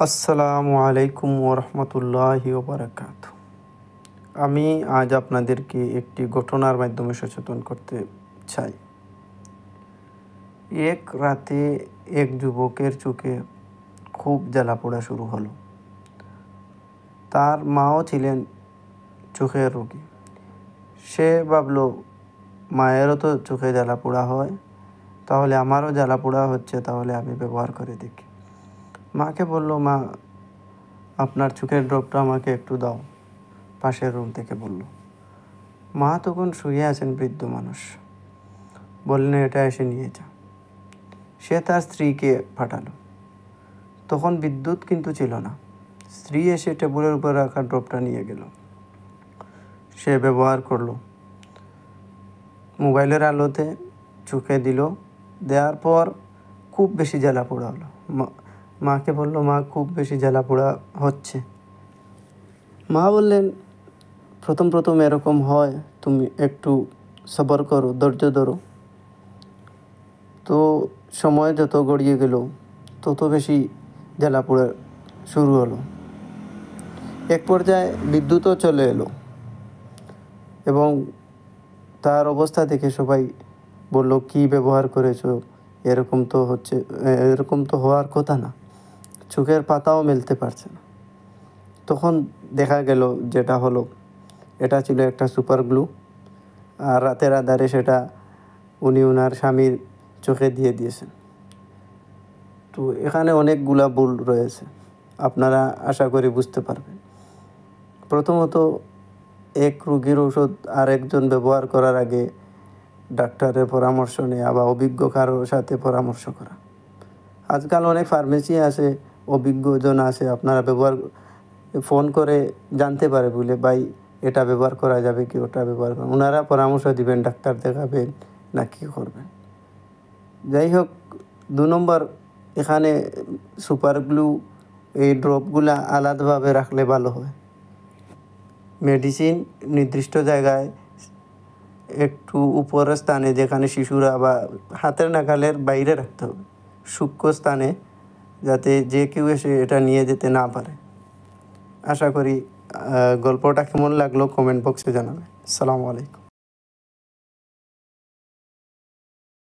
আসসালামু আলাইকুম ওরহমতুল্লাহি ওবারাকাতু। আমি আজ আপনাদেরকে একটি ঘটনার মাধ্যমে সচেতন করতে চাই। এক রাতে এক যুবকের চোখে খুব জ্বালাপোড়া শুরু হলো। তার মাও ছিলেন চোখের রোগী। সে ভাবল, মায়েরও তো চোখে জ্বালাপোড়া হয়, তাহলে আমারও জ্বালাপোড়া হচ্ছে, তাহলে আমি ব্যবহার করে দেখি। মাকে বলল, মা, আপনার চোখের ড্রপটা আমাকে একটু দাও, পাশের রুম থেকে বলল। মা তখন শুয়ে আছেন, বৃদ্ধ মানুষ। বললেন, এটা এসে নিয়ে যা। সে তার স্ত্রীকে পাঠালো। তখন বিদ্যুৎ কিন্তু ছিল না। স্ত্রী এসে টেবিলের উপর রাখা ড্রপটা নিয়ে গেল। সে ব্যবহার করলো। মোবাইলের আলোতে চোখে দিল। দেওয়ার পর খুব বেশি জ্বালাপোড়া হলো। মাকে বলল, মা, খুব বেশি জ্বালাপোড়া হচ্ছে। মা বললেন, প্রথম প্রথম এরকম হয়, তুমি একটু সবর করো, ধৈর্য ধরো। তো সময় যত গড়িয়ে গেল তত বেশি জ্বালাপোড়া শুরু হলো। এক পর্যায়ে বিদ্যুৎও চলে এলো এবং তার অবস্থা দেখে সবাই বলল, কি ব্যবহার করেছো, এরকম তো হওয়ার কথা না, চোখের পাতাও মেলতে পারছে না। তখন দেখা গেল যেটা হলো, এটা ছিল একটা সুপার গ্লু। আর রাতের আধারে সেটা উনি ওনার স্বামীর চোখে দিয়ে দিয়েছেন। তো এখানে অনেকগুলা ভুল রয়েছে, আপনারা আশা করি বুঝতে পারবেন। প্রথমত, এক রোগীর ওষুধ আরেকজন ব্যবহার করার আগে ডাক্তারের পরামর্শ নেওয়া বা অভিজ্ঞ কারোর সাথে পরামর্শ করা। আজকাল অনেক ফার্মেসি আছে, অভিজ্ঞজন আছে, আপনারা ফোন করে জানতে পারে বলে, ভাই, এটা ব্যবহার করা যাবে কি, ওটা ব্যবহার করা, ওনারা পরামর্শ দিবেন, ডাক্তার দেখাবেন না কী করবেন। যাই হোক, 2 নম্বর, এখানে সুপার গ্লু, এই ড্রপগুলা আলাদাভাবে রাখলে ভালো হয়। মেডিসিন নির্দিষ্ট জায়গায় একটু উপরের স্থানে, যেখানে শিশুরা বা হাতের নাগালের বাইরে রাখতে হবে, সূক্ষ্ম স্থানে, যাতে যে কেউ এসে এটা নিয়ে যেতে না পারে। আশা করি গল্পটা কেমন লাগলো কমেন্ট বক্সে জানাবে। আসসালামু আলাইকুম।